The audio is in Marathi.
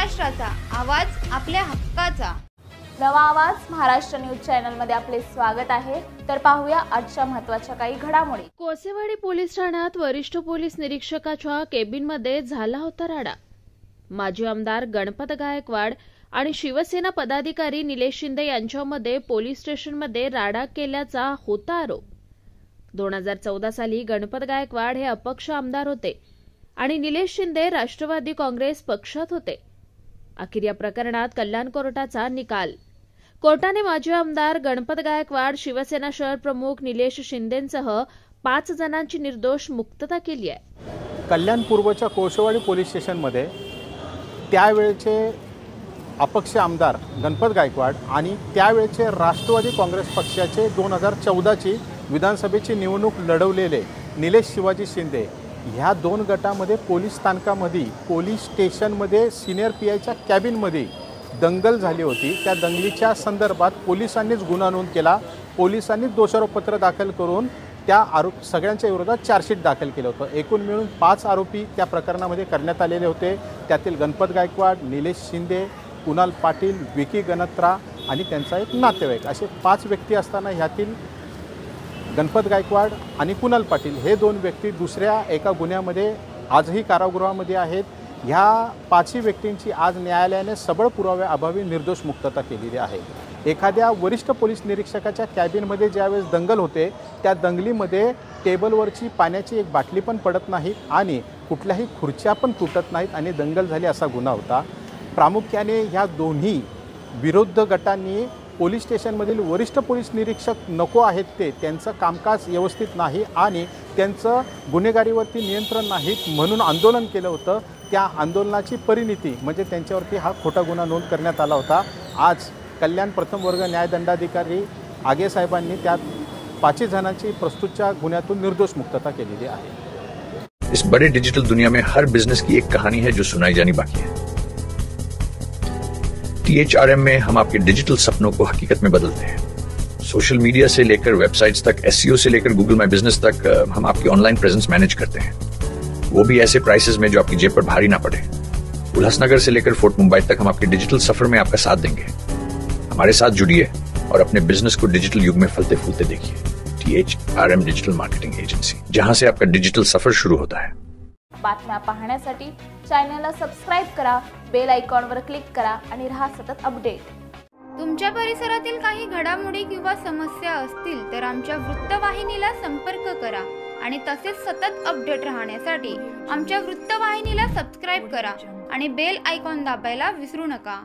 महाराष्ट्राचा आवाज, आपल्या हक्काचा. नवा आवाज महाराष्ट्र न्यूज चॅनल मध्ये आपले स्वागत आहे. तर पाहूया आजच्या महत्त्वाच्या काही घडामोडी. कोसेवाडी पोलीस ठाण्यात वरिष्ठ पोलीस निरीक्षकाच्या केबिनमध्ये झाला होता राडा. माजी आमदार गणपत गायकवाड आणि शिवसेना पदाधिकारी निलेश शिंदे यांच्यामध्ये पोलीस स्टेशनमध्ये राडा केल्याचा होता आरोप. 2014 साली गणपत गायकवाड हे अपक्ष आमदार होते आणि निलेश शिंदे राष्ट्रवादी काँग्रेस पक्षात होते. अखेर या प्रकरणात कल्याण कोर्टाचा निकाल. कोर्टाने माजी आमदार गणपत गायकवाड, शिवसेना शहर प्रमुख निलेश शिंदेंसह 5 जणांची निर्दोष मुक्तता केली आहे. कल्याण पूर्वच्या कोसेवाडी पोलीस स्टेशनमध्ये त्यावेळेचे अपक्ष आमदार गणपत गायकवाड आणि त्यावेळेचे राष्ट्रवादी काँग्रेस पक्षाचे 2014ची विधानसभेची निवडणूक लढवलेले निलेश शिवाजी शिंदे ह्या 2 गटामध्ये पोलीस स्थानकामध्ये, पोलीस स्टेशनमध्ये सिनियर पीआयच्या कॅबिनमध्ये दंगल झाली होती. त्या दंगलीच्या संदर्भात पोलिसांनीच गुन्हा नोंद केला. पोलिसांनी दोषारोपपत्र दाखल करून त्या सगळ्यांच्या विरोधात चार्जशीट दाखल केलं होतं. एकूण मिळून 5 आरोपी त्या प्रकरणामध्ये करण्यात आलेले होते. त्यातील गणपत गायकवाड, निलेश शिंदे, कुणाल पाटील, विकी गणत्रा आणि त्यांचा एक नातेवाईक असे 5 व्यक्ती असताना ह्यातील गणपत गायकवाड आणि कुणाल पाटील हे 2 व्यक्ती दुसऱ्या एका गुन्ह्यामध्ये आजही कारागृहामध्ये आहेत. ह्या 5ही व्यक्तींची आज न्यायालयाने सबळ पुराव्याअभावी निर्दोष मुक्तता केलेली आहे. एखाद्या वरिष्ठ पोलीस निरीक्षकाच्या कॅबिनमध्ये ज्यावेळेस दंगल होते त्या दंगलीमध्ये टेबलवरची पाण्याची एक बाटली पण पडत नाही आणि कुठल्याही खुर्च्या पण तुटत नाहीत आणि दंगल झाली असा गुन्हा होता. प्रामुख्याने ह्या दोन्ही विरुद्ध गटांनी पोलीस स्टेशनमधील वरिष्ठ पोलीस निरीक्षक नको आहेत त्यांचं कामकाज व्यवस्थित नाही आणि त्यांचं गुन्हेगारीवरती नियंत्रण नाहीत म्हणून आंदोलन केलं होतं. त्या आंदोलनाची परिणिती म्हणजे त्यांच्यावरती हा खोटा गुन्हा नोंद करण्यात आला होता. आज कल्याण प्रथम वर्ग न्यायदंडाधिकारी आगे साहेबांनी त्या 5 जणांची प्रस्तुतच्या गुन्ह्यातून निर्दोष मुक्तता केलेली आहे. इस बड़े डिजिटल दुनिया में हर बिजनेस की एक कहानी है जो सुनाई जानी बाकी है. THRM में हम आपके डिजिटल सपनों को हकीकत में बदलते हैं. सोशल मीडिया से लेकर वेबसाइट्स तक, SEO से लेकर गूगल माई बिजनेस तक हम आपकी ऑनलाइन प्रेजेंस मैनेज करते हैं, वो भी ऐसे प्राइसेस में जो आपकी जेब पर भारी ना पड़े. उल्लासनगर से लेकर फोर्ट मुंबई तक हम आपके डिजिटल सफर में आपका साथ देंगे. हमारे साथ जुड़िए और अपने बिजनेस को डिजिटल युग में फलते फूलते देखिए. THRM डिजिटल मार्केटिंग एजेंसी, जहां से आपका डिजिटल सफर शुरू होता है. बातम्या पाहण्यासाठी चॅनलला सबस्क्राइब करा, बेल आयकॉनवर क्लिक करा आणि रहा सतत अपडेट. तुमच्या परिसरातील काही घडामोडी किंवा समस्या असतील तर आमच्या वृत्तवाहिनीला संपर्क करा आणि तसेच सतत अपडेट राहण्यासाठी आमच्या वृत्तवाहिनीला सबस्क्राइब करा आणि बेल आयकॉन दाबायला विसरू नका.